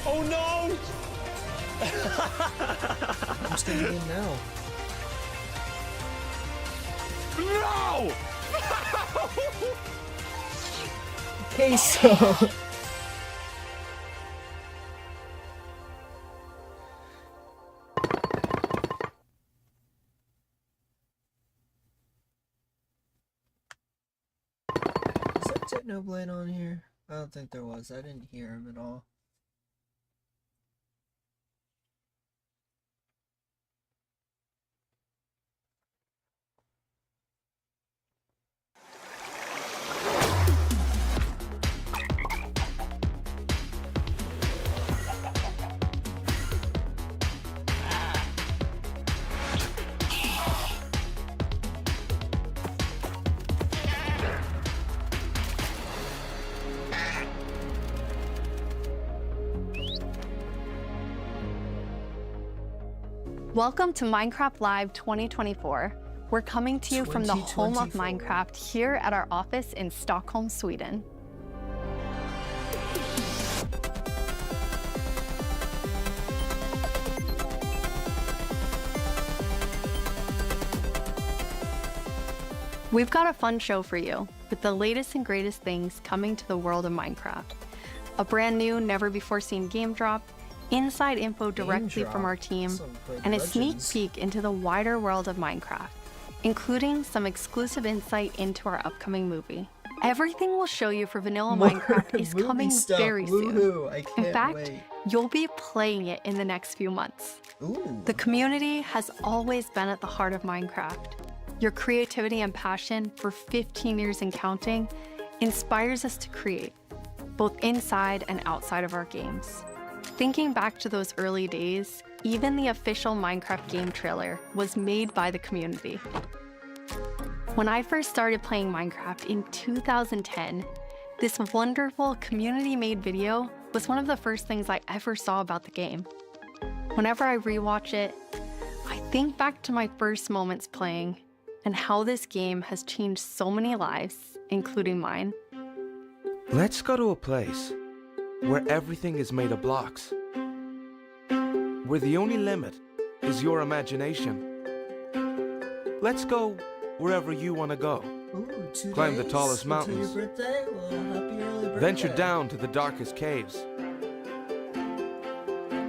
Oh no! I'm just gonna get in now. No! Queso! Is that Technoblade on here? I don't think there was. I didn't hear him at all. Welcome to Minecraft Live 2024. We're coming to you from the home of 2024. Minecraft here at our office in Stockholm, Sweden. We've got a fun show for you with the latest and greatest things coming to the world of Minecraft. A brand new, never-before-seen game drop, inside info directly from our team, and a sneak peek into the wider world of Minecraft, including some exclusive insight into our upcoming movie. Everything we'll show you for vanilla Minecraft is coming very soon. In fact, you'll be playing it in the next few months. Ooh. The community has always been at the heart of Minecraft. Your creativity and passion for 15 years and counting inspires us to create, both inside and outside of our games. Thinking back to those early days, even the official Minecraft game trailer was made by the community. When I first started playing Minecraft in 2010, this wonderful community-made video was one of the first things I ever saw about the game. Whenever I rewatch it, I think back to my first moments playing and how this game has changed so many lives, including mine. Let's go to a place where everything is made of blocks, where the only limit is your imagination. Let's go wherever you want to go. Ooh, 2 Climb the days tallest until mountains. your birthday? Well, happy early birthday. Venture down to the darkest caves.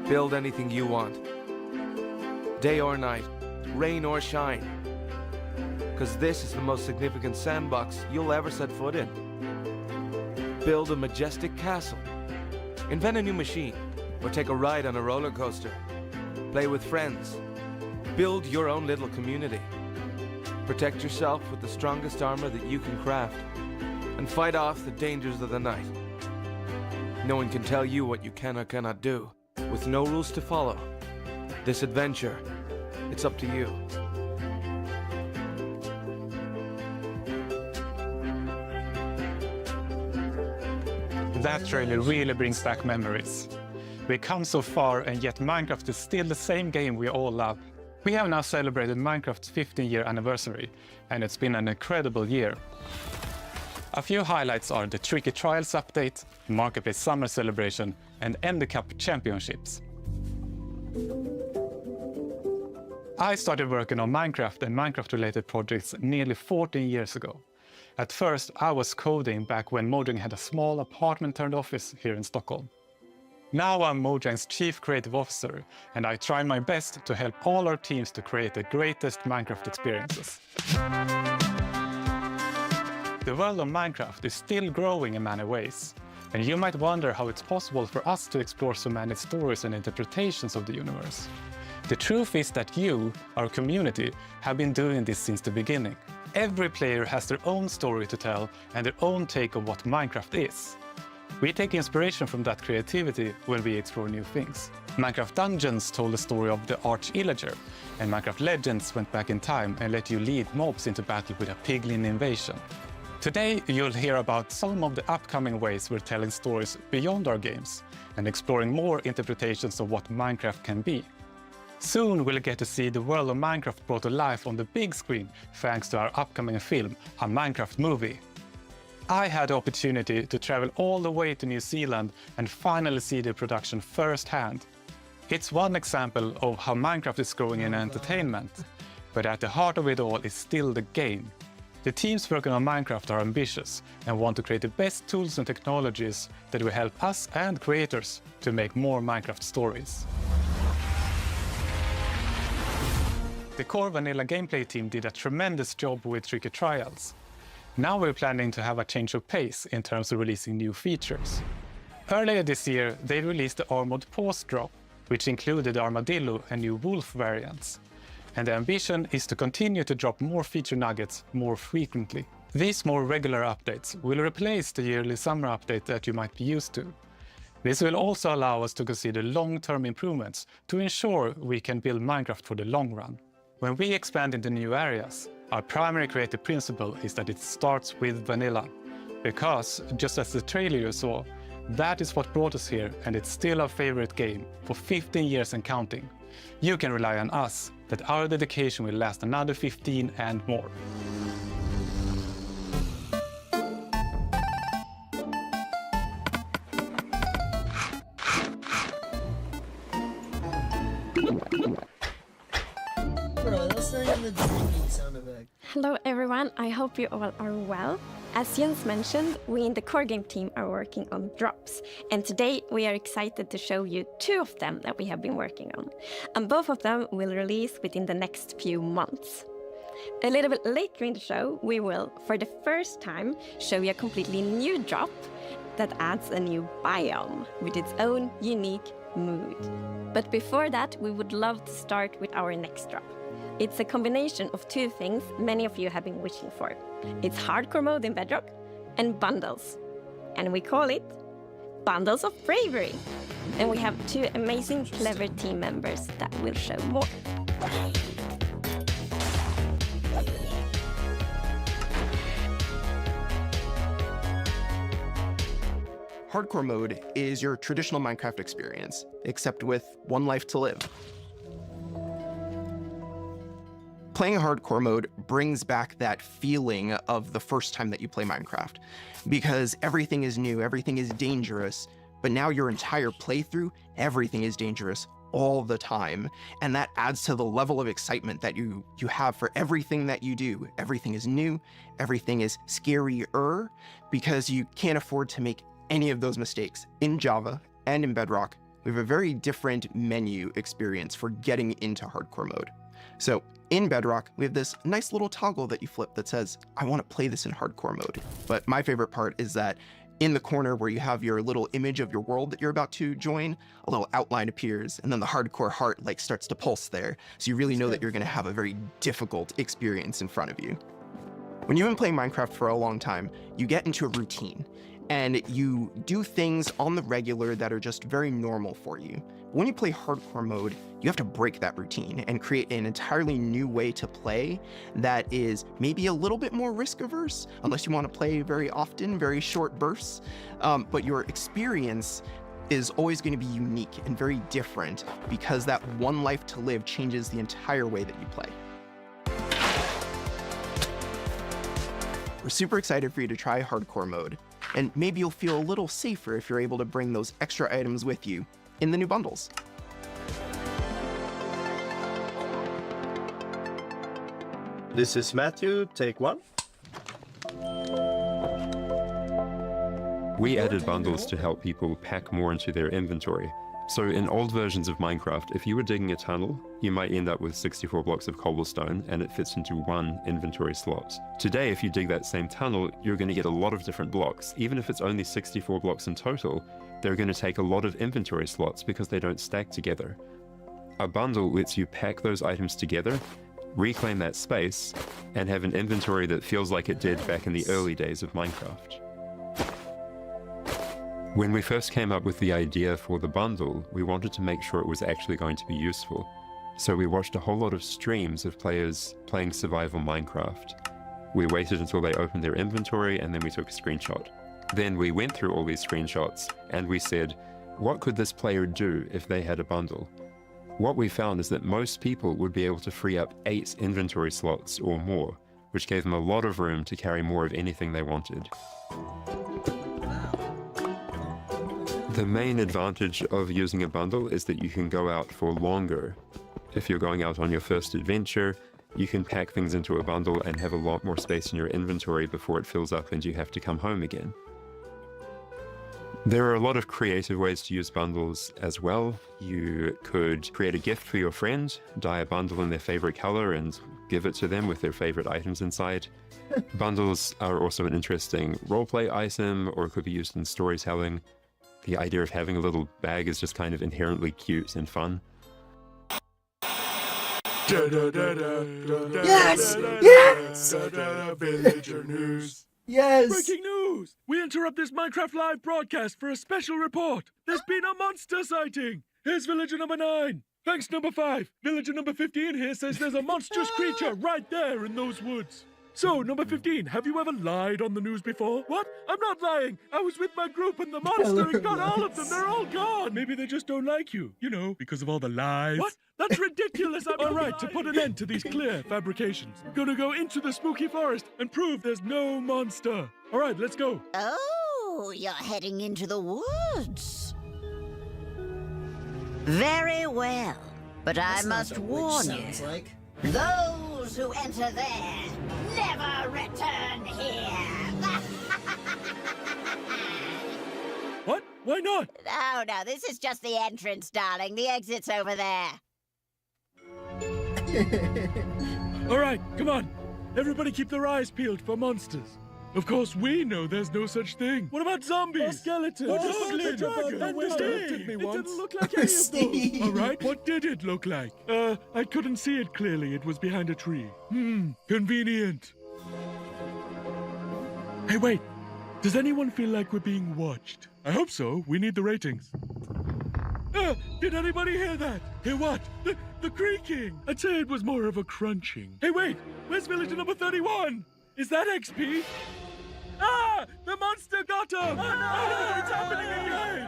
Build anything you want, day or night, rain or shine, because this is the most significant sandbox you'll ever set foot in. Build a majestic castle, invent a new machine, or take a ride on a roller coaster. Play with friends. Build your own little community. Protect yourself with the strongest armor that you can craft, and fight off the dangers of the night. No one can tell you what you can or cannot do, with no rules to follow. This adventure, it's up to you. That trailer really brings back memories. We've come so far, and yet Minecraft is still the same game we all love. We have now celebrated Minecraft's 15-year anniversary, and it's been an incredible year. A few highlights are the Tricky Trials update, Marketplace Summer Celebration, and Ender Cup Championships. I started working on Minecraft and Minecraft-related projects nearly 14 years ago. At first, I was coding back when Mojang had a small apartment-turned office here in Stockholm. Now I'm Mojang's Chief Creative Officer, and I try my best to help all our teams to create the greatest Minecraft experiences. The world of Minecraft is still growing in many ways, and you might wonder how it's possible for us to explore so many stories and interpretations of the universe. The truth is that you, our community, have been doing this since the beginning. Every player has their own story to tell and their own take on what Minecraft is. We take inspiration from that creativity when we explore new things. Minecraft Dungeons told the story of the Arch-Illager, and Minecraft Legends went back in time and let you lead mobs into battle with a piglin invasion. Today, you'll hear about some of the upcoming ways we're telling stories beyond our games and exploring more interpretations of what Minecraft can be. Soon we'll get to see the world of Minecraft brought to life on the big screen thanks to our upcoming film, A Minecraft Movie. I had the opportunity to travel all the way to New Zealand and finally see the production firsthand. It's one example of how Minecraft is growing in entertainment, but at the heart of it all is still the game. The teams working on Minecraft are ambitious and want to create the best tools and technologies that will help us and creators to make more Minecraft stories. The core vanilla gameplay team did a tremendous job with tricky trials. Now we're planning to have a change of pace in terms of releasing new features. Earlier this year, they released the Armored Paws drop, which included Armadillo and new Wolf variants. And the ambition is to continue to drop more feature nuggets more frequently. These more regular updates will replace the yearly summer update that you might be used to. This will also allow us to consider long-term improvements to ensure we can build Minecraft for the long run. When we expand into new areas, our primary creative principle is that it starts with vanilla. Because, just as the trailer you saw, that is what brought us here, and it's still our favorite game for 15 years and counting. You can rely on us that our dedication will last another 15 and more. Bro, that's not even the drinking sound effect. Hello everyone, I hope you all are well. As Jens mentioned, we in the core game team are working on drops, and today we are excited to show you 2 of them that we have been working on, and both of them will release within the next few months. A little bit later in the show, we will, for the first time, show you a completely new drop that adds a new biome with its own unique mood. But before that, we would love to start with our next drop. It's a combination of 2 things many of you have been wishing for. It's hardcore mode in Bedrock and bundles. And we call it Bundles of Bravery. And we have 2 amazing, clever team members that will show more. Hardcore mode is your traditional Minecraft experience, except with one life to live. Playing hardcore mode brings back that feeling of the first time that you play Minecraft, because everything is new, everything is dangerous, but now your entire playthrough, everything is dangerous all the time, and that adds to the level of excitement that you have for everything that you do. Everything is new, everything is scarier, because you can't afford to make any of those mistakes. In Java and in Bedrock, we have a very different menu experience for getting into hardcore mode. So in Bedrock, we have this nice little toggle that you flip that says, I want to play this in hardcore mode. But my favorite part is that in the corner where you have your little image of your world that you're about to join, a little outline appears, and then the hardcore heart starts to pulse there. So you really know that you're going to have a very difficult experience in front of you. When you've been playing Minecraft for a long time, you get into a routine, and you do things on the regular that are just very normal for you. When you play hardcore mode, you have to break that routine and create an entirely new way to play that is maybe a little bit more risk averse, unless you want to play very often, very short bursts. But your experience is always going to be unique and very different, because that one life to live changes the entire way that you play. We're super excited for you to try hardcore mode, and maybe you'll feel a little safer if you're able to bring those extra items with you in the new bundles. This is Matthew, take 1. We added bundles to help people pack more into their inventory. So in old versions of Minecraft, if you were digging a tunnel, you might end up with 64 blocks of cobblestone and it fits into 1 inventory slot. Today, if you dig that same tunnel, you're going to get a lot of different blocks. Even if it's only 64 blocks in total, they're going to take a lot of inventory slots because they don't stack together. A bundle lets you pack those items together, reclaim that space, and have an inventory that feels like it did back in the early days of Minecraft. When we first came up with the idea for the bundle, we wanted to make sure it was actually going to be useful. So we watched a whole lot of streams of players playing survival Minecraft. We waited until they opened their inventory and then we took a screenshot. Then we went through all these screenshots and we said, what could this player do if they had a bundle? What we found is that most people would be able to free up 8 inventory slots or more, which gave them a lot of room to carry more of anything they wanted. The main advantage of using a bundle is that you can go out for longer. If you're going out on your first adventure, you can pack things into a bundle and have a lot more space in your inventory before it fills up and you have to come home again. There are a lot of creative ways to use bundles as well. You could create a gift for your friend, dye a bundle in their favorite color and give it to them with their favorite items inside. Bundles are also an interesting roleplay item, or could be used in storytelling. The idea of having a little bag is just kind of inherently cute and fun. Yes! Yes! Villager news. Yes! Breaking news! We interrupt this Minecraft live broadcast for a special report. There's been a monster sighting. Here's villager number 9. Thanks, number 5. Villager number 15 here says there's a monstrous creature right there in those woods. So, number 15, have you ever lied on the news before? What? I'm not lying. I was with my group and the monster got all of them. They're all gone. Maybe they just don't like you. You know, because of all the lies. What? That's ridiculous. I'm all right to put an end to these clear fabrications. Gonna go into the spooky forest and prove there's no monster. All right, let's go. Oh, you're heading into the woods. Very well, but I must warn you. Like. Those who enter there never return here. What? Why not? No, this is just the entrance, darling. The exit's over there. All right, come on. Everybody keep their eyes peeled for monsters. Of course, we know there's no such thing. What about zombies? Or skeletons? Or the dragon? And the snake? It didn't look like any of Steve. those. All right, what did it look like? I couldn't see it clearly. It was behind a tree. Convenient. Hey, wait. Does anyone feel like we're being watched? I hope so. We need the ratings. Did anybody hear that? Hear what? The creaking. I'd say it was more of a crunching. Hey, wait. Where's villager number 31? Is that XP? Ah! The monster got him! Oh, no, it's happening again!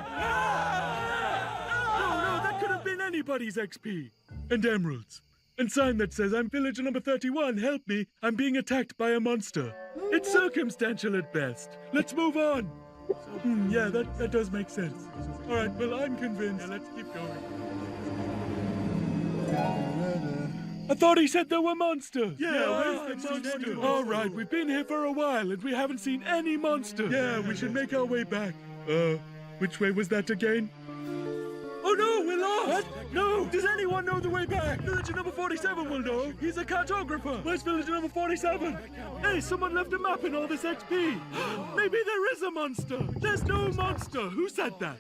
No, that could have been anybody's XP. And emeralds. And sign that says, I'm villager number 31, help me, I'm being attacked by a monster. It's circumstantial at best. Let's move on. Yeah, that does make sense. All right, well, I'm convinced. Yeah, let's keep going. I thought he said there were monsters. Yeah, where's the monster? All right, we've been here for a while and we haven't seen any monsters. Yeah, we should make our way back. Which way was that again? Oh no, we're lost! What? No! Does anyone know the way back? Villager number 47 will know. He's a cartographer. Where's villager number 47? Hey, someone left a map in all this XP. Maybe there is a monster. There's no monster. Who said that?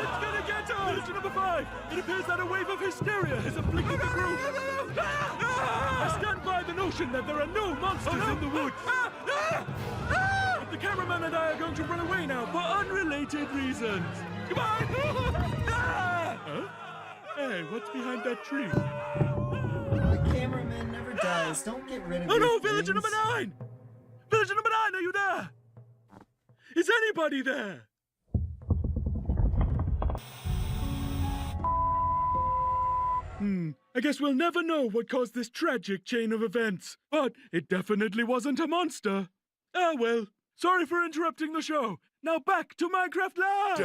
It's gonna get us! Villager number 5. It appears that a wave of hysteria has afflicted the group. I stand by the notion that there are no monsters in the woods. The cameraman and I are going to run away now for unrelated reasons. Goodbye! Huh? Hey, what's behind that tree? The cameraman never dies. Don't get rid of Oh your no, villager things. number 9! Villager number 9, are you there? Is anybody there? I guess we'll never know what caused this tragic chain of events. But it definitely wasn't a monster. Ah, well. Sorry for interrupting the show. Now back to Minecraft Live!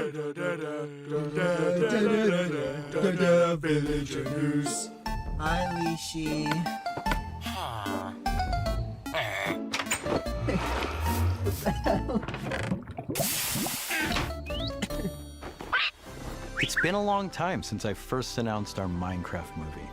Villager news. Hi, Lishi. It's been a long time since I first announced our Minecraft movie.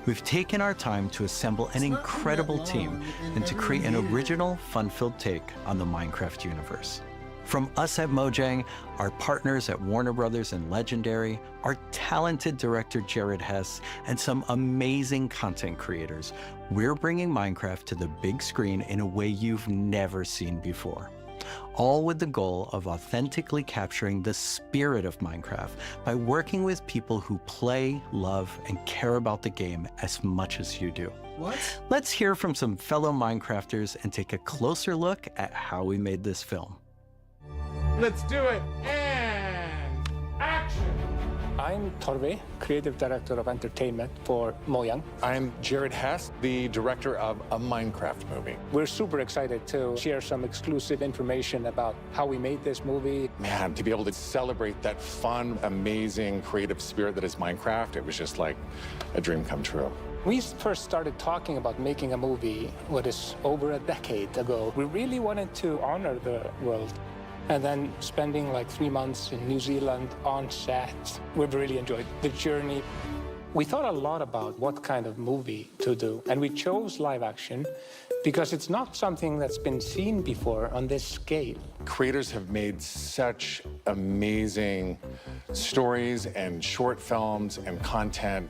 We've taken our time to assemble an incredible team and to create an original, fun-filled take on the Minecraft universe. From us at Mojang, our partners at Warner Brothers and Legendary, our talented director Jared Hess, and some amazing content creators, we're bringing Minecraft to the big screen in a way you've never seen before. All with the goal of authentically capturing the spirit of Minecraft by working with people who play, love, and care about the game as much as you do. What? Let's hear from some fellow Minecrafters and take a closer look at how we made this film. Let's do it! And action! I'm Torve, Creative Director of Entertainment for Mojang. I'm Jared Hess, the director of a Minecraft movie. We're super excited to share some exclusive information about how we made this movie. Man, to be able to celebrate that fun, amazing, creative spirit that is Minecraft, it was just like a dream come true. We first started talking about making a movie, over a decade ago. We really wanted to honor the world. And then spending like 3 months in New Zealand on set, we've really enjoyed the journey. We thought a lot about what kind of movie to do, and we chose live action because it's not something that's been seen before on this scale. Creators have made such amazing stories and short films and content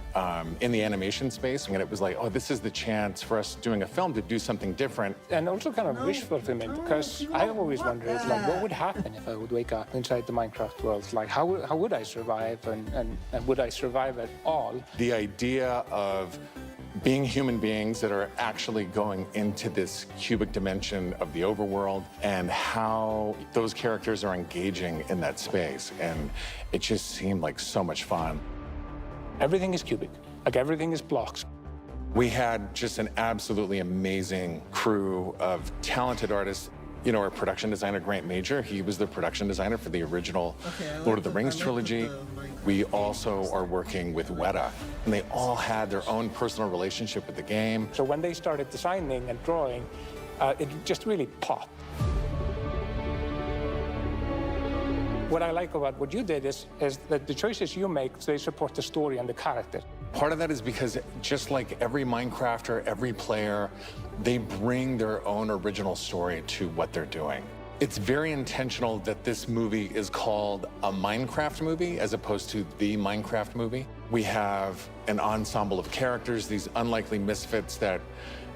in the animation space, and it was like, oh, this is the chance for us doing a film to do something different. And also kind of wish fulfillment, because I always wondered, like, what would happen if I would wake up inside the Minecraft world? Like, how would I survive, and would I survive at all? The idea of being human beings that are actually going into this cubic dimension of the overworld and how those characters are engaging in that space. And it just seemed like so much fun. Everything is cubic, like everything is blocks. We had just an absolutely amazing crew of talented artists. You know, our production designer, Grant Major, he was the production designer for the original Lord of the Rings trilogy. We also are working with Weta, and they all had their own personal relationship with the game. So when they started designing and drawing, it just really popped. What I like about what you did is that the choices you make, they support the story and the character. Part of that is because just like every Minecrafter, every player, they bring their own original story to what they're doing. It's very intentional that this movie is called a Minecraft movie as opposed to the Minecraft movie. We have an ensemble of characters, these unlikely misfits that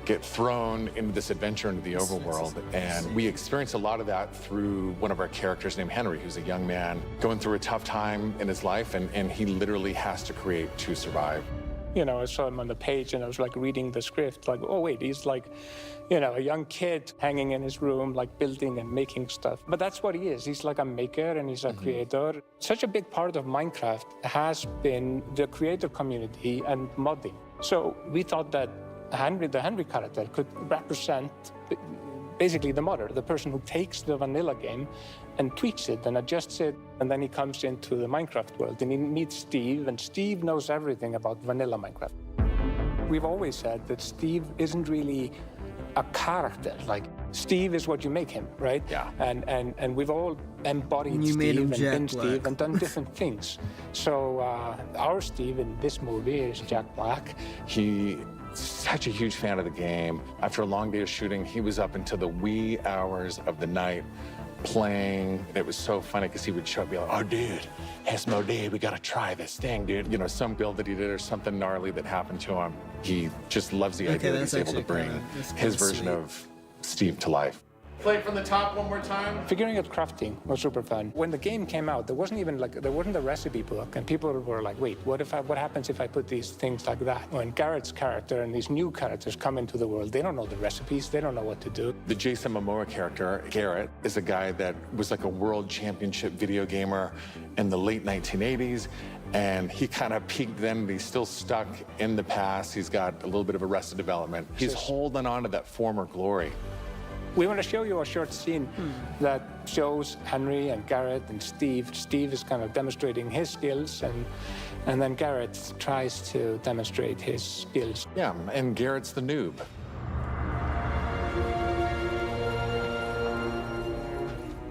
get thrown into this adventure into the overworld. And we experience a lot of that through one of our characters named Henry, who's a young man going through a tough time in his life, and he literally has to create to survive. You know, I saw him on the page and I was like reading the script, like, oh wait, he's like, you know, a young kid hanging in his room, like building and making stuff. But that's what he is. He's like a maker and he's a creator. Such a big part of Minecraft has been the creator community and modding. So we thought that the Henry character could represent basically the modder, the person who takes the vanilla game and tweaks it and adjusts it, and then he comes into the Minecraft world and he meets Steve, and Steve knows everything about vanilla Minecraft. We've always said that Steve isn't really a character. Like, Steve is what you make him, right? Yeah. And we've all embodied Steve and been Steve and done different things. So our Steve in this movie is Jack Black. He's such a huge fan of the game. After a long day of shooting, he was up until the wee hours of the night playing. It was so funny because he would show up and be like, oh, dude, it's my day. We got to try this thing, dude. You know, some build that he did or something gnarly that happened to him. He just loves the idea that he's able to bring his version of Steve to life. Play it from the top one more time. Figuring out crafting was super fun. When the game came out, there wasn't a recipe book, and people were like, wait, what happens if I put these things like that? When Garrett's character and these new characters come into the world, they don't know the recipes, they don't know what to do. The Jason Momoa character, Garrett, is a guy that was like a world championship video gamer in the late 1980s, and he kind of peaked then, but he's still stuck in the past. He's got a little bit of arrested development. He's holding on to that former glory. We want to show you a short scene that shows Henry and Garrett and Steve. Steve is kind of demonstrating his skills, and then Garrett tries to demonstrate his skills. Yeah, and Garrett's the noob.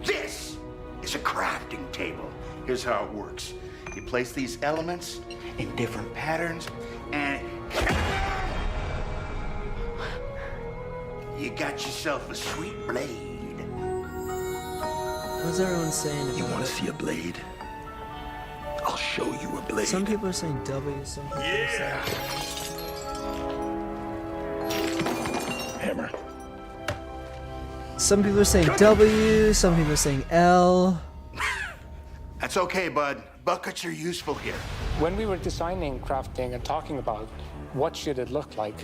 This is a crafting table. Here's how it works. You place these elements in different patterns, and you got yourself a sweet blade. What's everyone saying about You want it? to see a blade? I'll show you a blade. Some people are saying W, some people are saying... Hammer. Some people are saying W, some people are saying L. That's okay, bud. Buckets are useful here. When we were designing crafting and talking about what should it look like,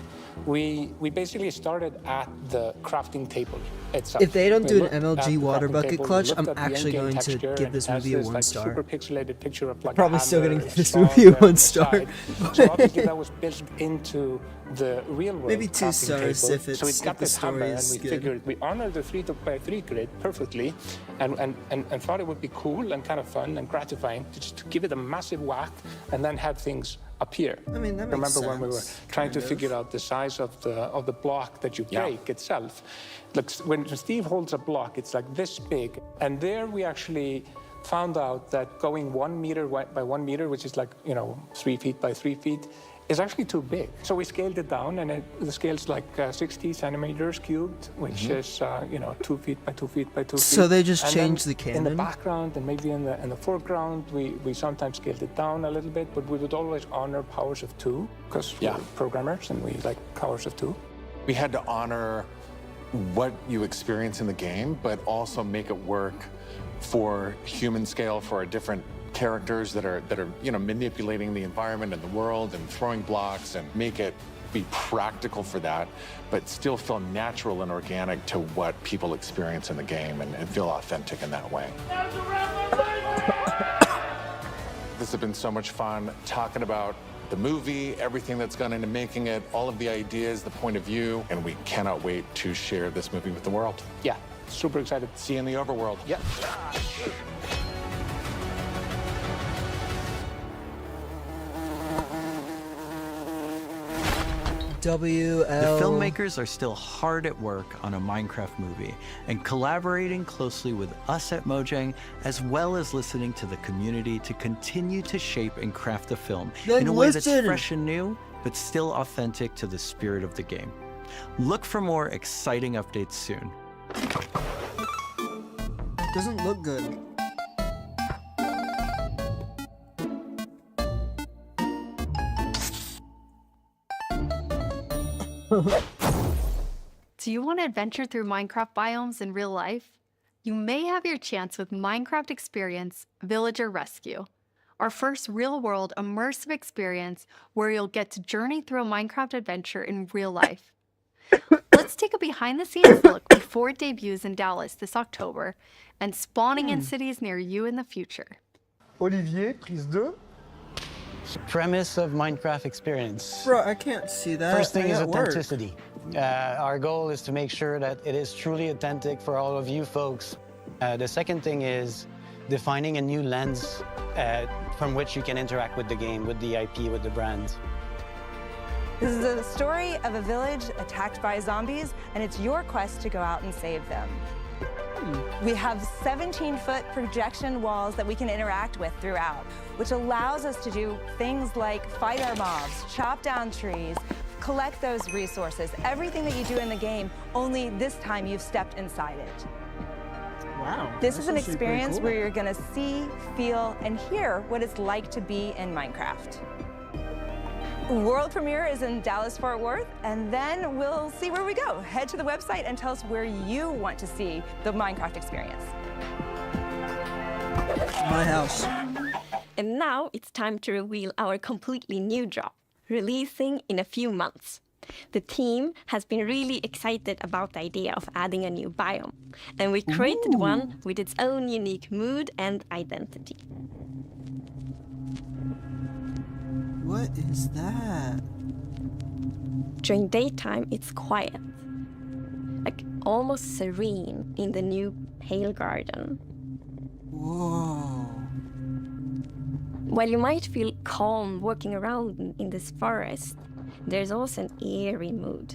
we basically started at the crafting table itself. If they don't We do an looked at MLG the water crafting bucket table, we clutch, looked I'm at the actually in-game going to texture, give and this it has movie a this, 1 like, star. super pixelated picture of like Probably a still gonna hammer, give this saw movie a there on 1 the star. side. So obviously that was built into the real world Maybe 2 crafting stars table. if So it's we got if the this hammer, story and is we good. figured we honored the 3x3 grid perfectly, and thought it would be cool and kind of fun and gratifying to just give it a massive whack and then have things appear. I mean, that makes Remember when we were sense, trying to kind of. figure out the size of the block that you break itself? Look, when Steve holds a block, it's like this big, and there we actually found out that going 1 meter by 1 meter, which is like 3 feet by 3 feet, is actually too big. So we scaled it down, and the scale's like 60 centimeters cubed, which is 2 feet by 2 feet by 2 feet. So they just And changed then the canon? in the background and maybe in the foreground, we sometimes scaled it down a little bit, but we would always honor powers of 2 because we're programmers and we like powers of 2. We had to honor what you experience in the game, but also make it work for human scale for our different characters that are manipulating the environment and the world and throwing blocks, and make it be practical for that, but still feel natural and organic to what people experience in the game, and feel authentic in that way. This has been so much fun talking about the movie, everything that's gone into making it, all of the ideas, the point of view, and we cannot wait to share this movie with the world. Yeah, super excited. See you in the overworld. Yeah. WL. The filmmakers are still hard at work on a Minecraft movie and collaborating closely with us at Mojang, as well as listening to the community to continue to shape and craft the film in a way that's fresh and new, but still authentic to the spirit of the game. Look for more exciting updates soon. Doesn't look good. Do you want to adventure through Minecraft biomes in real life? You may have your chance with Minecraft Experience Villager Rescue, our first real-world immersive experience where you'll get to journey through a Minecraft adventure in real life. Let's take a behind-the-scenes look before it debuts in Dallas this October and spawning in cities near you in the future. Olivier, prise 2. Premise of Minecraft Experience. Bro, I can't see that. First thing I is got work. authenticity. Our goal is to make sure that it is truly authentic for all of you folks. The second thing is defining a new lens from which you can interact with the game, with the IP, with the brand. This is the story of a village attacked by zombies, and it's your quest to go out and save them. We have 17-foot projection walls that we can interact with throughout, which allows us to do things like fight our mobs, chop down trees, collect those resources, everything that you do in the game, only this time you've stepped inside it. Wow. This is an actually pretty experience cool. where you're gonna see, feel, and hear what it's like to be in Minecraft. World premiere is in Dallas-Fort Worth, and then we'll see where we go. Head to the website and tell us where you want to see the Minecraft experience. My house. And now it's time to reveal our completely new drop, releasing in a few months. The team has been really excited about the idea of adding a new biome, and we created one with its own unique mood and identity. What is that? During daytime, it's quiet, like almost serene in the new Pale Garden. Whoa. While you might feel calm walking around in this forest, there's also an eerie mood.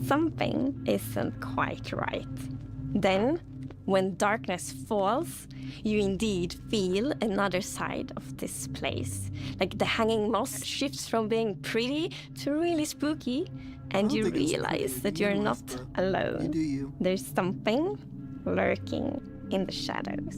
Something isn't quite right. Then, when darkness falls, you indeed feel another side of this place. Like the hanging moss shifts from being pretty to really spooky, and you realize that you're not alone. There's something lurking in the shadows.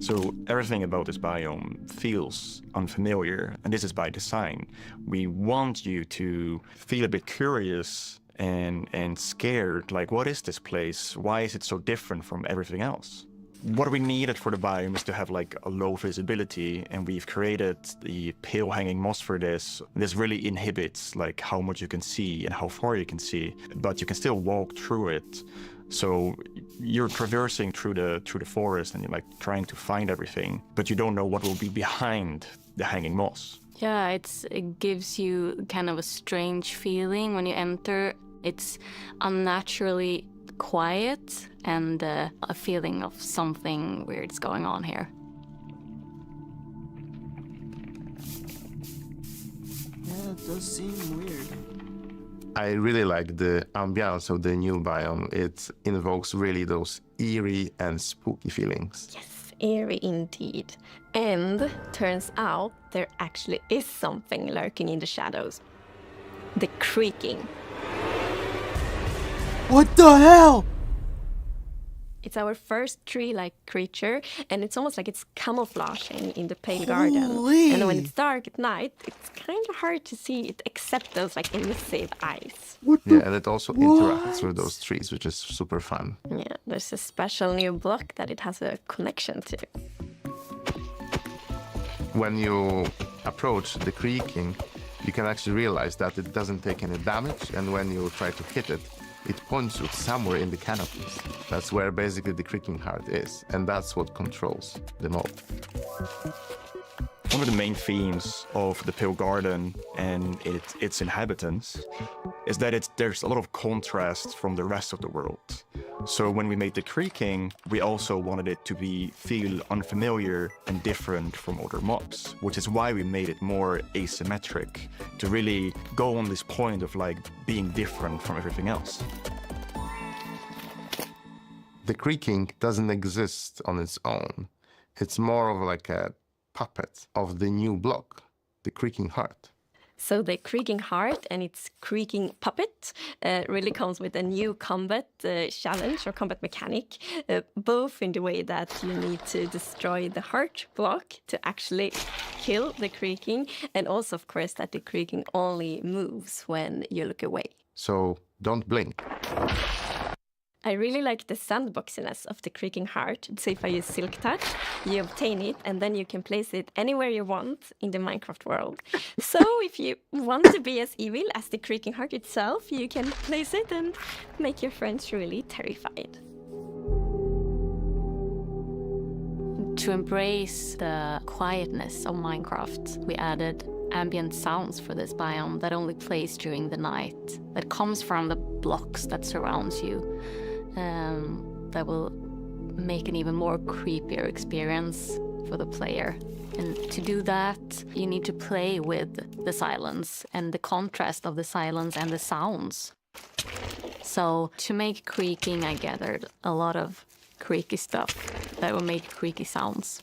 So everything about this biome feels unfamiliar, and this is by design. We want you to feel a bit curious and scared, like, what is this place? Why is it so different from everything else? What we needed for the biome is to have like a low visibility, and we've created the pale hanging moss for this. This really inhibits like how much you can see and how far you can see, but you can still walk through it. So you're traversing through the forest and you're like trying to find everything, but you don't know what will be behind the hanging moss. Yeah, it gives you kind of a strange feeling when you enter. It's unnaturally quiet and a feeling of something weird's going on here. Yeah, it does seem weird. I really like the ambiance of the new biome. It invokes really those eerie and spooky feelings. Yes, eerie indeed. And turns out there actually is something lurking in the shadows. The creaking. What the hell? It's our first tree-like creature, and it's almost like it's camouflaging in the pale garden. And when it's dark at night, it's kind of hard to see it except those like elusive eyes. Yeah, and it also interacts with those trees, which is super fun. Yeah, there's a special new block that it has a connection to. When you approach the creaking, you can actually realize that it doesn't take any damage, and when you try to hit it, it points you somewhere in the canopies. That's where basically the creaking heart is, and that's what controls the mob. One of the main themes of the Pale Garden and its inhabitants is that there's a lot of contrast from the rest of the world. So when we made the creaking, we also wanted it to feel unfamiliar and different from other mobs, which is why we made it more asymmetric, to really go on this point of like being different from everything else. The creaking doesn't exist on its own. It's more of like a puppet of the new block, the creaking heart. So the creaking heart and its creaking puppet really comes with a new combat challenge or combat mechanic, both in the way that you need to destroy the heart block to actually kill the creaking, and also, of course, that the creaking only moves when you look away. So don't blink. I really like the sandboxiness of the creaking heart. So if I use Silk Touch, you obtain it, and then you can place it anywhere you want in the Minecraft world. So if you want to be as evil as the creaking heart itself, you can place it and make your friends really terrified. To embrace the quietness of Minecraft, we added ambient sounds for this biome that only plays during the night, that comes from the blocks that surrounds you, that will make an even more creepier experience for the player. And to do that, you need to play with the silence and the contrast of the silence and the sounds. So to make creaking, I gathered a lot of creaky stuff that will make creaky sounds.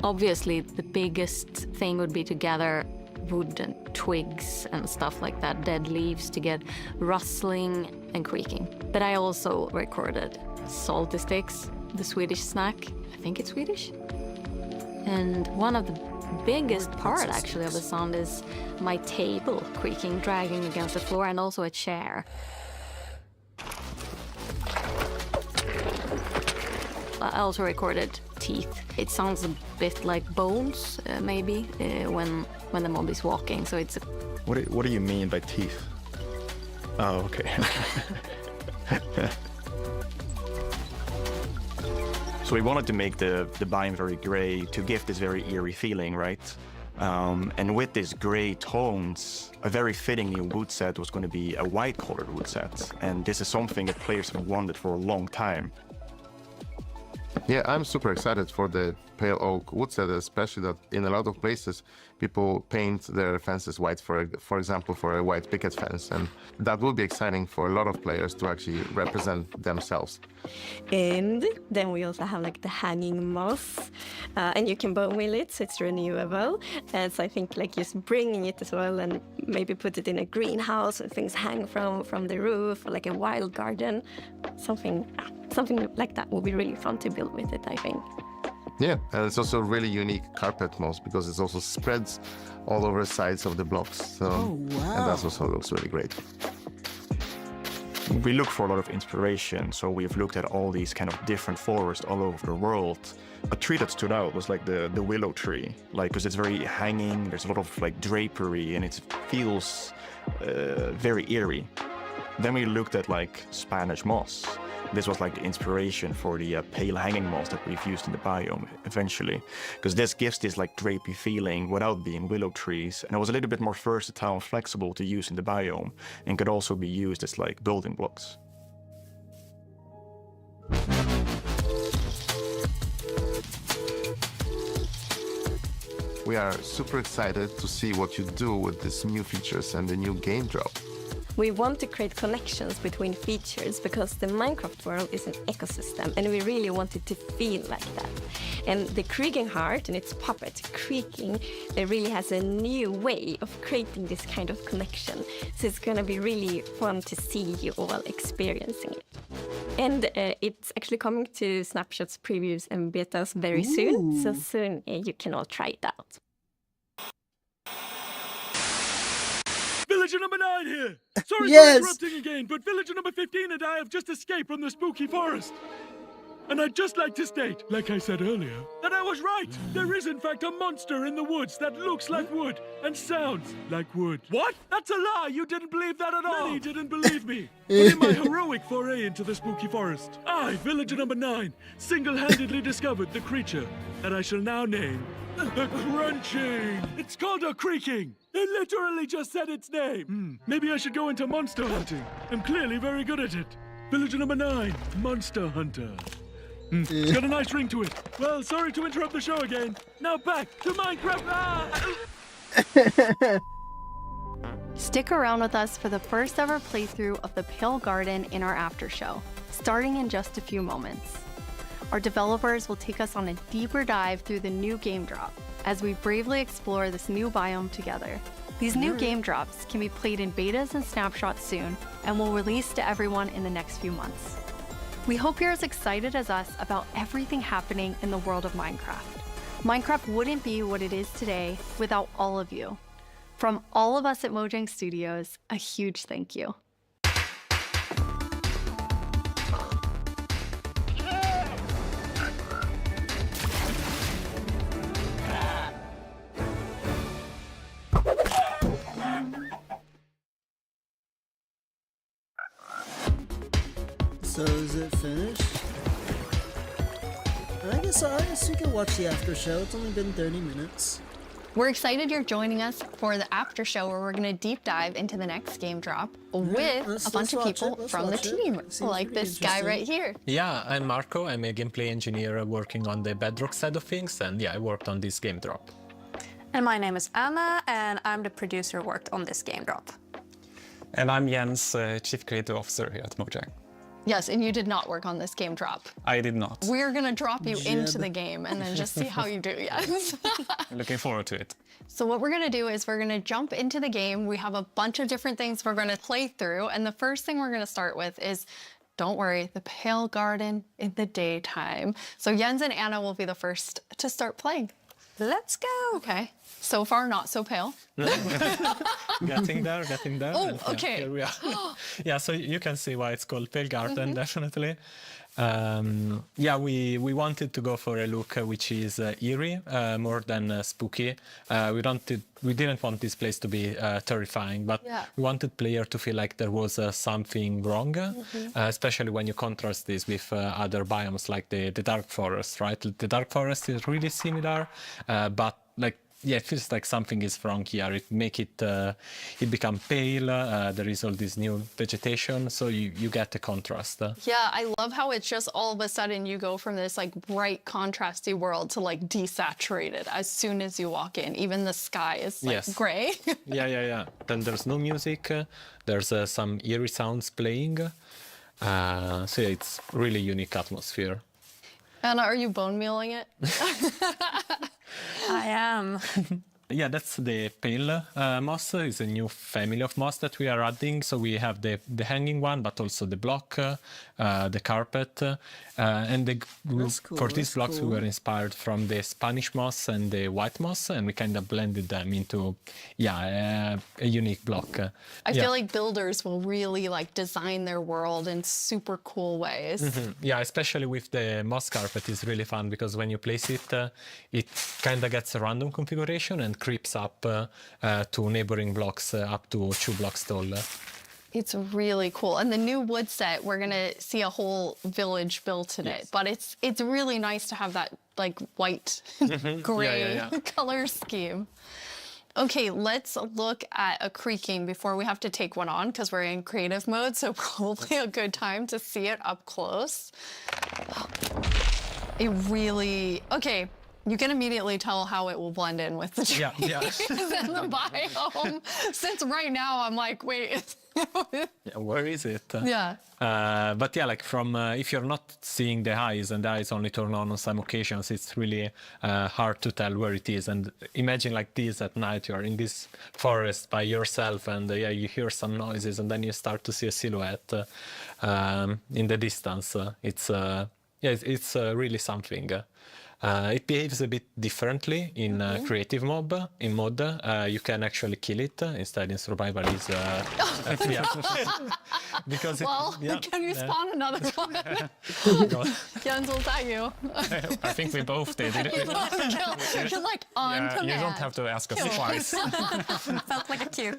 Obviously, the biggest thing would be to gather wood and twigs and stuff like that, dead leaves, to get rustling and creaking. But I also recorded salty sticks, the Swedish snack. I think it's Swedish. And one of the biggest part, actually, of the sound is my table creaking, dragging against the floor, and also a chair. I also recorded teeth. It sounds a bit like bones, maybe, when the mob is walking. So it's. What do you mean by teeth? Oh, okay. So we wanted to make the biome very gray to give this very eerie feeling, right? And with these gray tones, a very fitting new wood set was going to be a white-colored wood set. And this is something that players have wanted for a long time. Yeah, I'm super excited for the pale oak wood set, especially that in a lot of places people paint their fences white, for example, for a white picket fence, and that will be exciting for a lot of players to actually represent themselves. And then we also have like the hanging moss, and you can bone wheel it, so it's renewable. And so I think like just bringing it as well, and maybe put it in a greenhouse and things hang from the roof, or like a wild garden, something like that will be really fun to build with it, I think. Yeah, and it's also a really unique carpet moss because it also spreads all over the sides of the blocks. So, oh, wow. And that also looks really great. we look for a lot of inspiration. So we've looked at all these kind of different forests all over the world. A tree that stood out was like the willow tree, like because it's very hanging. There's a lot of like drapery, and it feels very eerie. Then we looked at like Spanish moss. This was like the inspiration for the pale hanging moss that we've used in the biome eventually, because this gives this like drapey feeling without being willow trees, and it was a little bit more versatile and flexible to use in the biome, and could also be used as like building blocks. We are super excited to see what you do with these new features and the new game drop. We want to create connections between features because the Minecraft world is an ecosystem and we really want it to feel like that. And the creaking heart and its puppet creaking, it really has a new way of creating this kind of connection. So it's going to be really fun to see you all experiencing it. And it's actually coming to snapshots, previews and betas very soon. So soon you can all try it out. Villager number 9 here! Sorry Yes. for interrupting again, but villager number 15 and I have just escaped from the spooky forest. And I'd just like to state, like I said earlier, that I was right. There is in fact a monster in the woods that looks like wood and sounds like wood. What? That's a lie! You didn't believe that at all! Many didn't believe me. But in my heroic foray into the spooky forest, I, villager number 9, single-handedly discovered the creature that I shall now name the Crunching. It's called a creaking. It literally just said its name. Maybe I should go into monster hunting. I'm clearly very good at it. Villager number 9, Monster Hunter. It's got a nice ring to it. Well, sorry to interrupt the show again. Now back to Minecraft. Stick around with us for the first ever playthrough of the Pale Garden in our after show, starting in just a few moments. Our developers will take us on a deeper dive through the new game drop as we bravely explore this new biome together. These new game drops can be played in betas and snapshots soon and will release to everyone in the next few months. We hope you're as excited as us about everything happening in the world of Minecraft. Minecraft wouldn't be what it is today without all of you. From all of us at Mojang Studios, a huge thank you. So is it finished? I guess you can watch the after show. It's only been 30 minutes. We're excited you're joining us for the after show where we're going to deep dive into the next game drop with a bunch of people from the team, like this guy right here. Yeah, I'm Marco. I'm a gameplay engineer working on the Bedrock side of things, and yeah, I worked on this game drop. And my name is Anna, and I'm the producer who worked on this game drop. And I'm Jens, Chief Creative Officer here at Mojang. Yes, and you did not work on this game drop. I did not. We're going to drop you into the game and then just see how you do, yes. Looking forward to it. So what we're going to do is we're going to jump into the game. We have a bunch of different things we're going to play through. And the first thing we're going to start with is, don't worry, the Pale Garden in the daytime. So Jens and Anna will be the first to start playing. Let's go. Okay. So far, not so pale. Getting there. Oh, and, okay. Here we are. Yeah, so you can see why it's called Pale Garden, definitely. Yeah, we wanted to go for a look which is eerie, more than spooky. We didn't want this place to be terrifying, but we wanted player to feel like there was something wrong, especially when you contrast this with other biomes like the Dark Forest, right? The Dark Forest is really similar, but like, yeah, it feels like something is wrong here. It make it become pale. There is all this new vegetation, so you get the contrast. Yeah, I love how it's just all of a sudden you go from this like bright, contrasty world to like desaturated as soon as you walk in. Even the sky is like gray. Yeah. Then there's no music. There's some eerie sounds playing. So yeah, it's really unique atmosphere. Anna, are you bone mealing it? I am. Yeah, that's the pale moss. It's a new family of moss that we are adding. So we have the hanging one, but also the block, the carpet. And cool, for these blocks, cool. we were inspired from the Spanish moss and the white moss, and we kind of blended them into, a unique block. I feel like builders will really like design their world in super cool ways. Yeah, especially with the moss carpet is really fun because when you place it, it kind of gets a random configuration and creeps up to neighboring blocks up to 2 blocks tall. It's really cool. And the new wood set, we're gonna see a whole village built in it. But it's really nice to have that like white, gray color scheme. Okay, let's look at a creaking before we have to take one on because we're in creative mode, so probably a good time to see it up close. It really, okay, you can immediately tell how it will blend in with the trees and the biome. Since right now I'm like, wait. Where is it? Yeah. But yeah, like from if you're not seeing the eyes and the eyes only turn on some occasions, it's really hard to tell where it is. And imagine like this at night, you're in this forest by yourself, and you hear some noises, and then you start to see a silhouette in the distance. It's really something. It behaves a bit differently in creative mode. You can actually kill it. Instead, in survival, is because can you spawn another one? Jens, was that you? I think we both did. You're like on command. You don't have to ask us twice. Felt like a cue.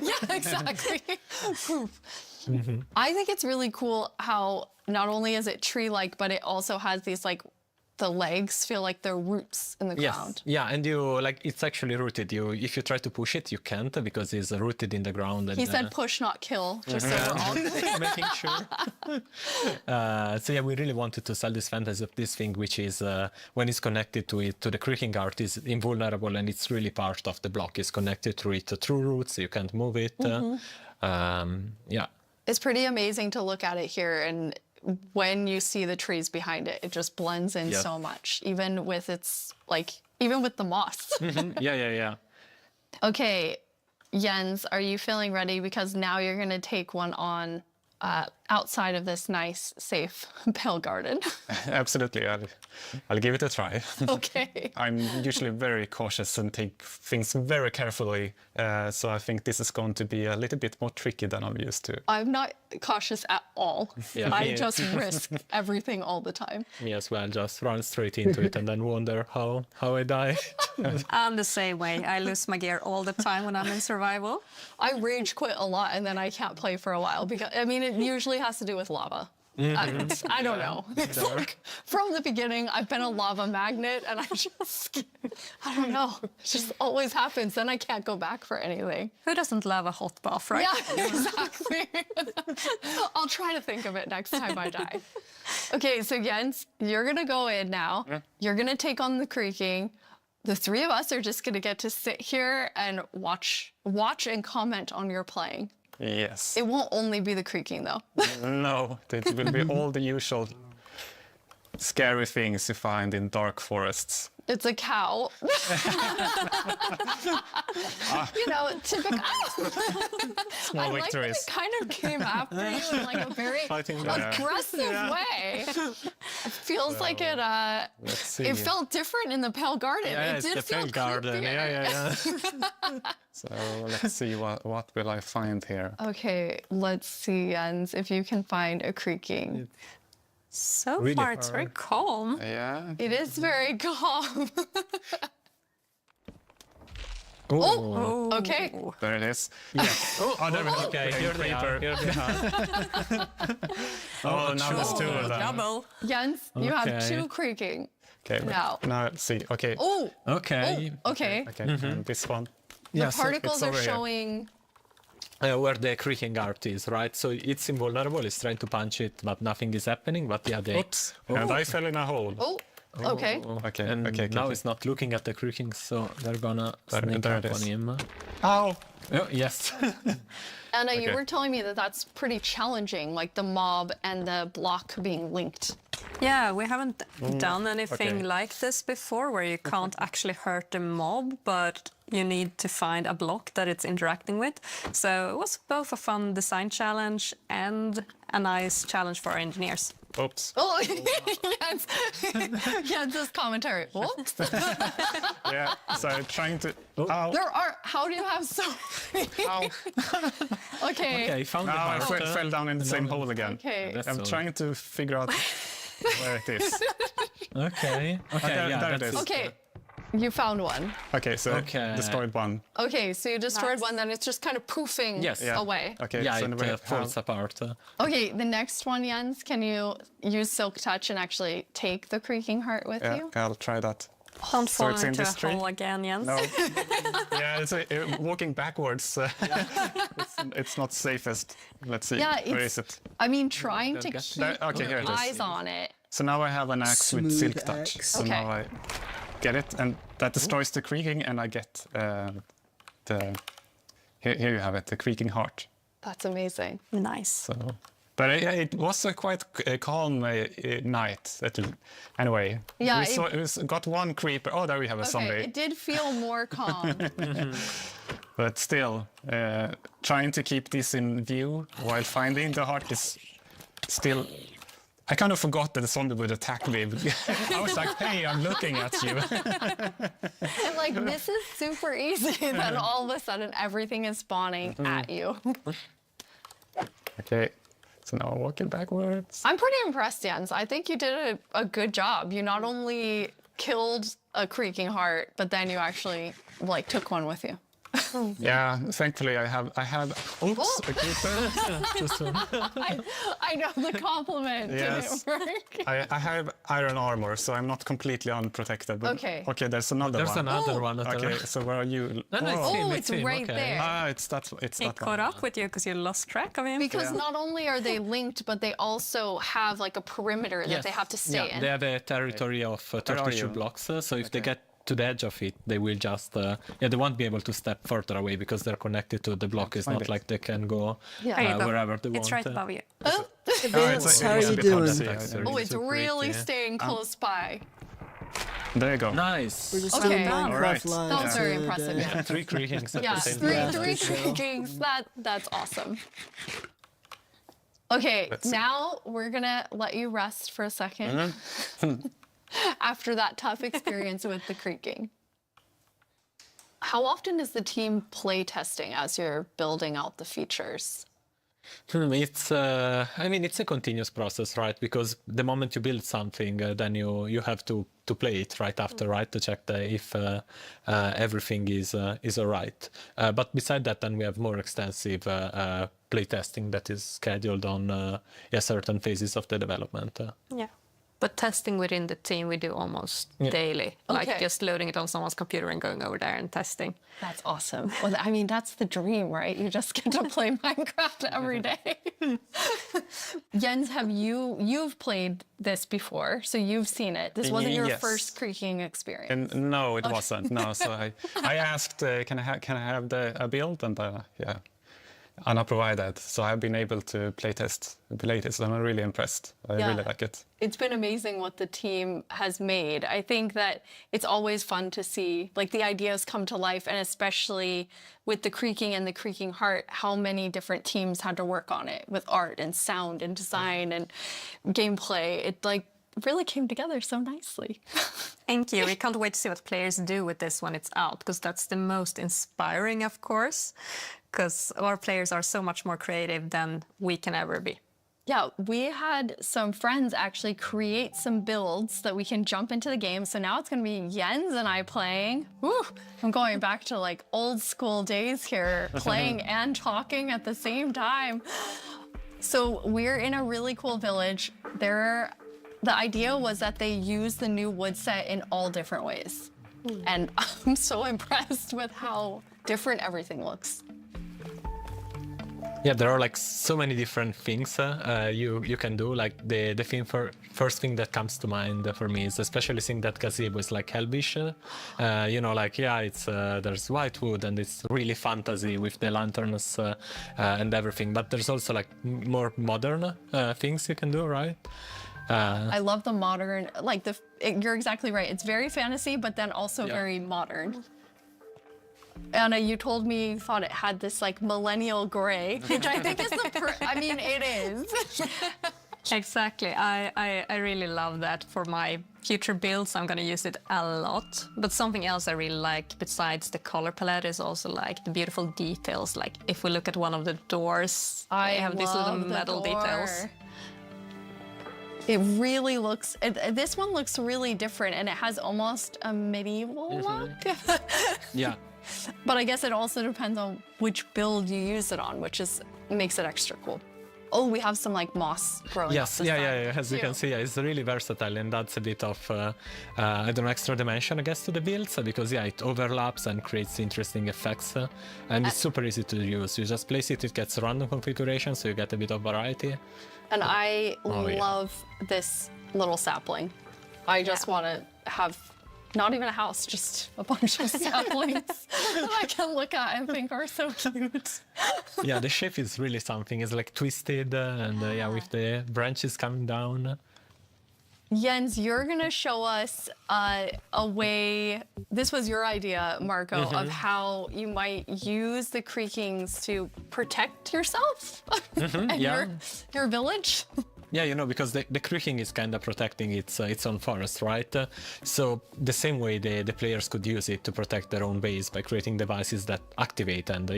Yeah, exactly. I think it's really cool how not only is it tree-like, but it also has these like the legs feel like they're roots in the ground. Yeah, and you like it's actually rooted. If you try to push it, you can't because it's rooted in the ground. And, he said push, not kill, just so we're all making sure. So yeah, we really wanted to sell this fantasy of this thing, which is when it's connected to the creaking art, is invulnerable and it's really part of the block. It's connected to it through roots. You can't move it. It's pretty amazing to look at it here, and when you see the trees behind it, it just blends in so much, even with even with the moss. Yeah. Okay, Jens, are you feeling ready? Because now you're going to take one on outside of this nice, safe pale garden. Absolutely, I'll give it a try. Okay. I'm usually very cautious and take things very carefully, so I think this is going to be a little bit more tricky than I'm used to. I'm not cautious at all. I just risk everything all the time. Me as well, just run straight into it and then wonder how I die. I'm the same way. I lose my gear all the time when I'm in survival. I rage quit a lot and then I can't play for a while because, I mean, it usually has to do with lava. I don't know. It's like, from the beginning, I've been a lava magnet and I don't know. It just always happens. Then I can't go back for anything. Who doesn't love a hot bath, right? Yeah, exactly. I'll try to think of it next time I die. Okay, so Jens, you're going to go in now. You're going to take on the creaking. The three of us are just going to get to sit here and watch and comment on your playing. Yes. It won't only be the creaking, though. No, it will be all the usual scary things you find in dark forests. It's a cow. You know, typical. Small victories. Like that it kind of came after you in like a very aggressive way. It feels like it felt different in the Pale Garden. Yeah, it did it's the feel Pale Garden. Yeah. So let's see what will I find here. Okay, let's see, Jens, if you can find a creaking. So really far, it's very calm. Yeah. It is very calm. Oh, okay. There it is. Yes. There we go. Okay, here they are. Oh, now there's two of them. Double. Jens, you have two creaking. Okay. Now let's see. Okay. Oh. Okay. Okay. And this one. The particles are showing. Where the creaking art is, right? So it's invulnerable, it's trying to punch it, but nothing is happening, but yeah, Oops. And I fell in a hole. Oh, okay. Okay. Now it's not looking at the creaking, so they're gonna sneak up on him. Ow! Oh, yes. Anna, you were telling me that that's pretty challenging, like the mob and the block being linked. Yeah, we haven't done anything like this before, where you can't actually hurt the mob, but you need to find a block that it's interacting with. So it was both a fun design challenge and a nice challenge for our engineers. Oops. Oh, Jens's commentary. Whoops. Yeah, so trying to... Ow. How do you have so many? Okay. Okay, found the I heart. fell down in the same hole again. Okay. I'm trying to figure out where it is. Okay. Yeah, there it that's is. Okay, you found one. Okay, so destroyed one. Okay, so you destroyed one, then it's just kind of poofing away. Okay, Yeah, so it falls apart. Okay, the next one, Jens, can you use Silk Touch and actually take the creaking heart with you? I'll try that. Don't So fall it's in into this a tree? hole again, Jens. No. Yeah, it's walking backwards. It's not safest. Let's see. Yeah, Where is it? I mean, trying to There- keep okay, here it is. eyes on it. So now I have an axe with Smooth silk touch. axe. So Okay. now I get it, and that destroys the creaking, and I get the. Here you have it, the creaking heart. That's amazing. Nice. So, but it was a quite calm night. Anyway, Yeah, we got one creeper. Oh, there we have a Okay, zombie. it did feel more calm. But still, trying to keep this in view while finding the heart is still... I kind of forgot that the zombie would attack me. I was like, hey, I'm looking at you. And like, this is super easy. Then all of a sudden, everything is spawning at you. Okay, so now I'm walking backwards. I'm pretty impressed, Jens. I think you did a good job. You not only killed a creaking heart, but then you actually like took one with you. Yeah, thankfully I have. Oops, a creeper. I know the compliment Yes. didn't work. I have iron armor, so I'm not completely unprotected. But Okay. Okay, there's another There's one. another one. Okay, so where are you? No, it's him, it's him, right okay. there. Ah, it's that He that caught one. up with you because you lost track of him. Because not only are they linked, but they also have like a perimeter that they have to stay in. They have a territory of 32 you? blocks, so if they get to the edge of it, they will just they won't be able to step further away because they're connected to the block. It's find not it. like they can go There you go. wherever they It's want. right above you. Vince, how are it's a you bit hard to doing? see. Oh, it's really staying close by. There you go. Nice. We're just Okay. doing Minecraft Alright. Live. That was very today. impressive. Yeah, 3 creakings at yeah, the same three time. creakings. That's awesome. Okay, now we're gonna let you rest for a second after that tough experience with the creaking. How often is the team play testing as you're building out the features? It's I mean, it's a continuous process, right? Because the moment you build something, then you have to play it right after, right? To check if everything is all right. But beside that, then we have more extensive play testing that is scheduled on certain phases of the development. Yeah. But testing within the team we do almost daily. Like Okay. just loading it on someone's computer and going over there and testing. That's awesome. Well, I mean, that's the dream, right? You just get to play Minecraft every day. Jens, you've played this before, so you've seen it. This wasn't your Yes. first creaking experience. And no, it wasn't. No, so I asked, can I have a build, and yeah, Anna provided. So I've been able to playtest, and I'm really impressed. I really like it. It's been amazing what the team has made. I think that it's always fun to see like the ideas come to life, and especially with the creaking and the creaking heart, how many different teams had to work on it with art and sound and design and gameplay. It like really came together so nicely. Thank you. We can't wait to see what players do with this when it's out, because that's the most inspiring, of course, because our players are so much more creative than we can ever be. Yeah, we had some friends actually create some builds that we can jump into the game. So now it's going to be Jens and I playing. Woo! I'm going back to like old school days here, playing and talking at the same time. So we're in a really cool village. The idea was that they use the new wood set in all different ways. And I'm so impressed with how different everything looks. Yeah, there are like so many different things you can do. Like the first thing that comes to mind for me is especially seeing that gazebo is like Helvish. You know, like it's there's white wood and it's really fantasy with the lanterns and everything. But there's also like more modern things you can do, right? I love the modern, like you're exactly right. It's very fantasy, but then also very modern. Anna, you told me you thought it had this like millennial gray, which I think is I mean, it is. Exactly. I really love that for my future builds. I'm going to use it a lot. But something else I really like besides the color palette is also like the beautiful details. Like if we look at one of the doors, I have these little metal details. It really looks, this one looks really different, and it has almost a medieval look. Yeah. But I guess it also depends on which build you use it on, which makes it extra cool. Oh, we have some like moss growing. Yes, yeah. As you can see, it's really versatile and adds a bit of, I don't know, extra dimension, I guess, to the builds because it overlaps and creates interesting effects. And it's super easy to use. You just place it, it gets random configuration, so you get a bit of variety. And I love this little sapling. I just want to have not even a house, just a bunch of saplings that I can look at and think are so cute. Yeah, the shape is really something. It's like twisted and with the branches coming down. Jens, you're going to show us a way, this was your idea, Marco, of how you might use the creakings to protect yourself and your village. Yeah, because the creaking is kind of protecting its own forest, right? So the same way the players could use it to protect their own base by creating devices that activate and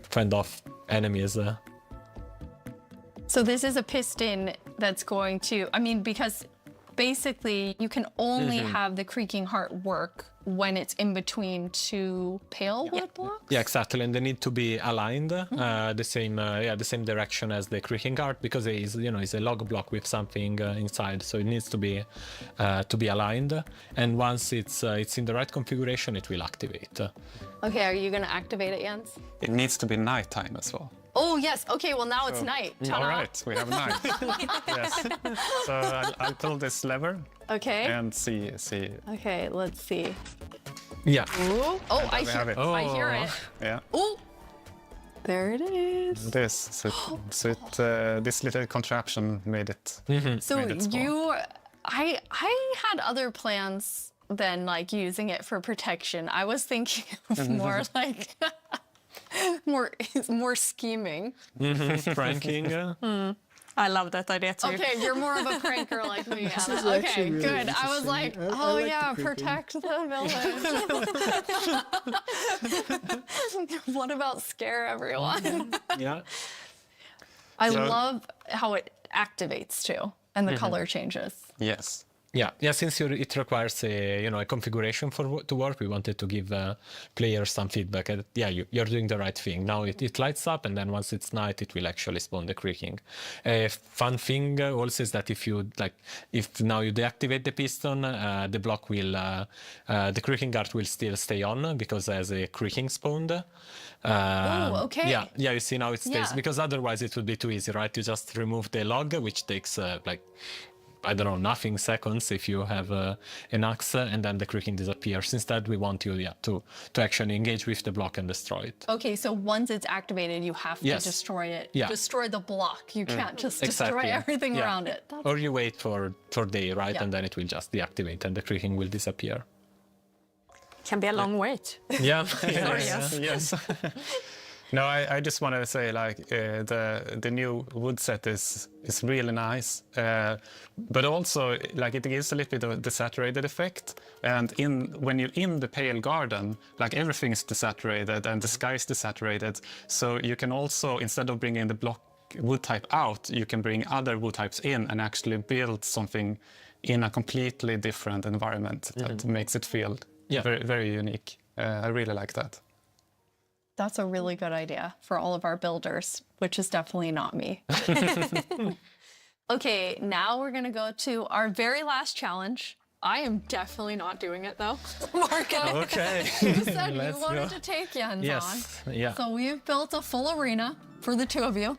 fend off enemies. So this is a piston that's going to, I mean, because basically you can only have the creaking heart work when it's in between two pale wood blocks? Yeah, exactly, and they need to be aligned the same direction as the creaking heart because it is, it's a log block with something inside, so it needs to be aligned. And once it's in the right configuration, it will activate. Okay, are you going to activate it, Jens? It needs to be nighttime as well. Oh, yes. Okay, well, now it's night. All right, we have night. Yes. So I'll pull this lever. Okay. And see. Okay, let's see. Yeah. Ooh. Oh, I hear it. I hear it. Yeah. Oh, there it is. This little contraption made it. So I had other plans than like using it for protection. I was thinking of more like more scheming. Pranking. I love that idea too. Okay, you're more of a pranker like me. Anna. Okay, Really good. I was like, I like yeah, the protect the village. What about scare everyone? Yeah. I love how it activates too, and the color changes. Yes. Yeah. Since it requires a configuration to work, we wanted to give players some feedback. You're doing the right thing. Now it lights up, and then once it's night, it will actually spawn the creaking. A fun thing also is that if now you deactivate the piston, the block will the creaking guard will still stay on because it has a creaking spawned. Oh, okay. Yeah. You see now it stays because otherwise it would be too easy, right? You just remove the log, which takes I don't know, nothing seconds if you have an axe, and then the creaking disappears. Instead, we want you to actually engage with the block and destroy it. Okay, so once it's activated, you have to destroy it. Yeah. Destroy the block. You can't just destroy everything around it. Or you wait for day, right? And then it will just deactivate and the creaking will disappear. Can be a long wait. Yeah. Yes. No, I just want to say the new wood set is really nice, but also it gives a little bit of desaturated effect. And when you're in the pale garden, everything is desaturated and the sky is desaturated. So you can also, instead of bringing the block wood type out, you can bring other wood types in and actually build something in a completely different environment that makes it feel very, very unique. I really like that. That's a really good idea for all of our builders, which is definitely not me. Okay, now we're going to go to our very last challenge. I am definitely not doing it, though. Marco, okay. You said you wanted to take Jens on. Yeah. So we've built a full arena for the two of you,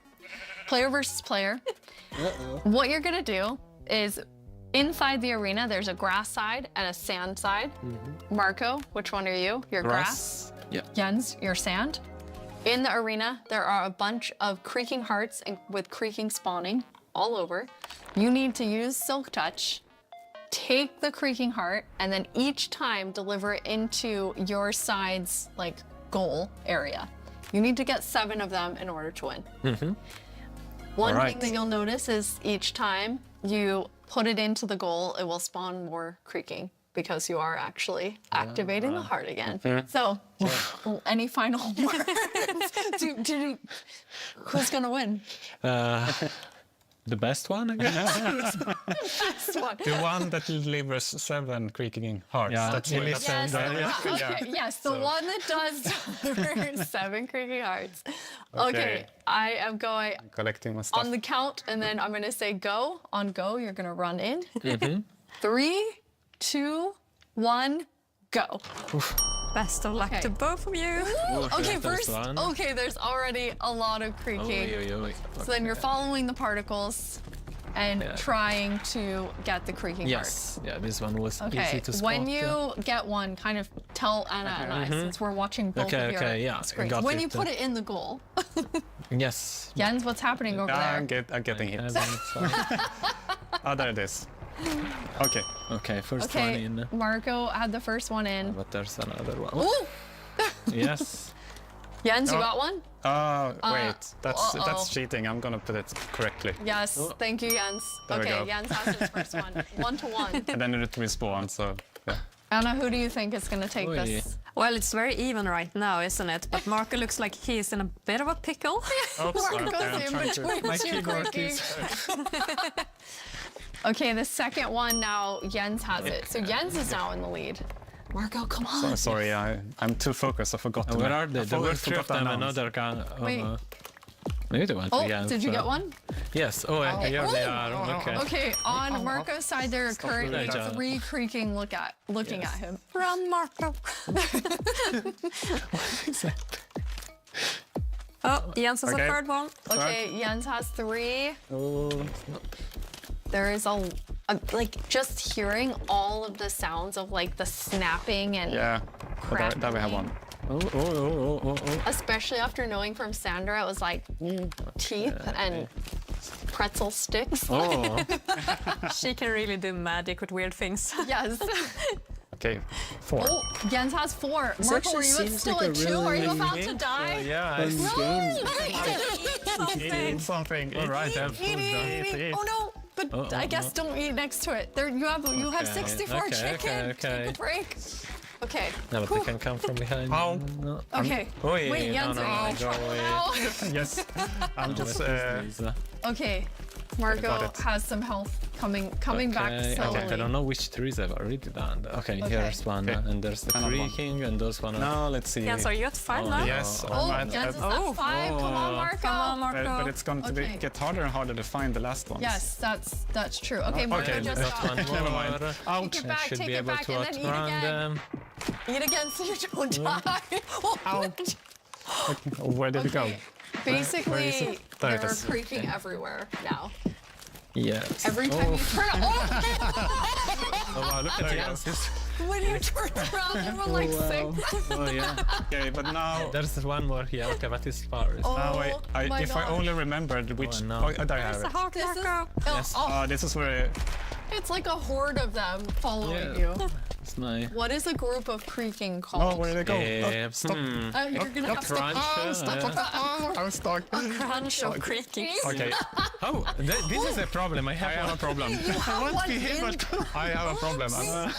player versus player. What you're going to do is inside the arena, there's a grass side and a sand side. Marco, which one are you? You're grass. Yeah. Jens, your sand. In the arena, there are a bunch of creaking hearts with creaking spawning. all over. You need to use Silk Touch, take the creaking heart, and then each time deliver it into your side's like goal area. You need to get 7 of them in order to win. One thing that you'll notice is each time you put it into the goal, it will spawn more creaking because you are actually activating the heart again. So, any final words? Who's gonna win? The best one, I guess. Best one. The one that delivers 7 creaking hearts. Yeah, That's what Yes, yes, the one that does deliver 7 creaking hearts. Okay, I am going collecting my stuff. on the count, and then I'm gonna say go. On go, you're gonna run in. 3, 2, 1, go. Best of luck to both of you. Okay, first, okay, there's already a lot of creaking. So then you're following the particles and trying to get the creaking Yes, yeah, this one was easy to spot. When you get one, kind of tell Anna and I, since we're watching both of your screens. When you put it in the goal. Yes. Jens, what's happening over there? I'm getting hit. Oh, there it is. Okay. Okay, first one in. Marco had the first one in. But there's another one. Ooh! Yes. Jens, you got one? Oh, wait. That's cheating. I'm gonna put it correctly. Yes, thank you, Jens. There we go. Jens has his first one. 1 to 1. And then it respawn, so yeah. Anna, who do you think is gonna take this? Well, it's very even right now, isn't it? But Marco looks like he's in a bit of a pickle. Marco's in between My two keyboard creaking. is... Okay, the second one now, Jens has it. So Jens is now in the lead. Marco, come on. Sorry, I'm too focused. I forgot to. Where are they? There were 3 of them, another gun. Wait. Maybe they went to Jens. Did you get one? Yes. Oh, here they are. Okay. Okay, on Marco's side, there are currently 3 creaking looking at him. Run, Marco. Oh, Jens has a third one. Okay, Jens has 3. Oh. There is a like just hearing all of the sounds of like the snapping and but there we have one. Oh. Especially after knowing from Sandra, it was like teeth and pretzel sticks. Oh. She can really do magic with weird things. Yes. Okay, 4. Oh, Jens has 4. Marco, are you still at 2? Are you about to die? Yeah. Run! Something. All right, I have food Eat. Oh no! But I guess don't eat next to it. There you have 64 chicken. Take a break. Okay. No, but they can come from behind. Ow. No. Okay. Wait, Jens, are you in trouble now? Yes. I'm just. Okay. Marco has some health coming back slowly. I don't know which trees I've already done. Okay, here's one, and there's the creaking, and those one. No, let's see. Jens, are you at 5 now? Yes. Jens is at 5. Come on, Marco. Come on, Marco. But it's going to get harder and harder to find the last ones. Yes, that's true. Okay, Marco just got Never mind. Ouch. Take it back, should take be it able back, to and then eat outrun again. them. Eat again so you don't die. Ouch. Where did it go? Basically, There it they're is. creaking everywhere now. Yes. Every time you turn Oh, wow, look at Jens. when you turn around, you were like sick. Oh, yeah. Okay, but now. There's one more here. Okay, but it's far. Now if I only remembered which. no. Oh, there I have it. This is, Yes. This is where. it's like a horde of them following you. It's nice. What is a group of creaking Oh, called? where did it go? Stop. You're gonna have to Crunch. I'm stuck. Crunch of creaking. Okay. Oh, this is a problem. I have a problem. I want to be here, but I have a problem.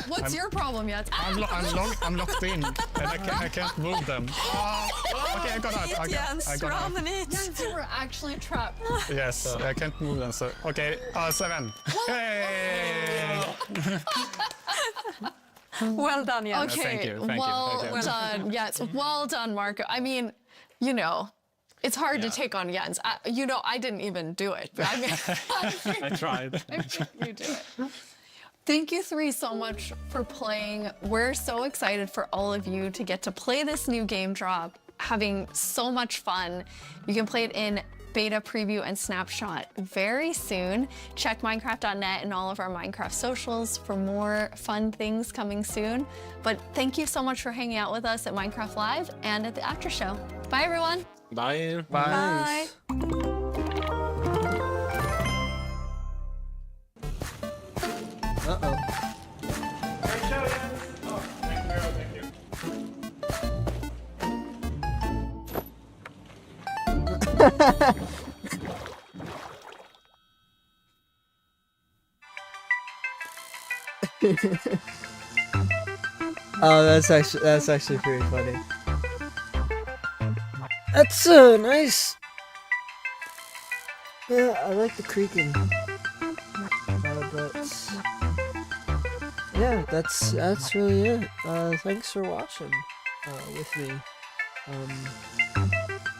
What's your problem yet? I'm locked in, and I can't move them. Okay, I got out. Jens, run and eat. Jens, you were actually trapped. Yes, I can't move them. So okay, 7. Hey! Well done, Jens. Okay, Thank you. well done. Yes, well done, Marco. I mean, you know, it's hard to take on Jens. I didn't even do it. But I mean, I tried. I think you did it. Thank you 3 so much for playing. We're so excited for all of you to get to play this new game drop, having so much fun. You can play it in beta preview and snapshot very soon. Check Minecraft.net and all of our Minecraft socials for more fun things coming soon. But thank you so much for hanging out with us at Minecraft Live and at the after show. Bye, everyone. Bye. Bye. Oh, that's actually pretty funny. That's nice. Yeah, I like the creaking. But yeah, that's really it. Thanks for watching with me.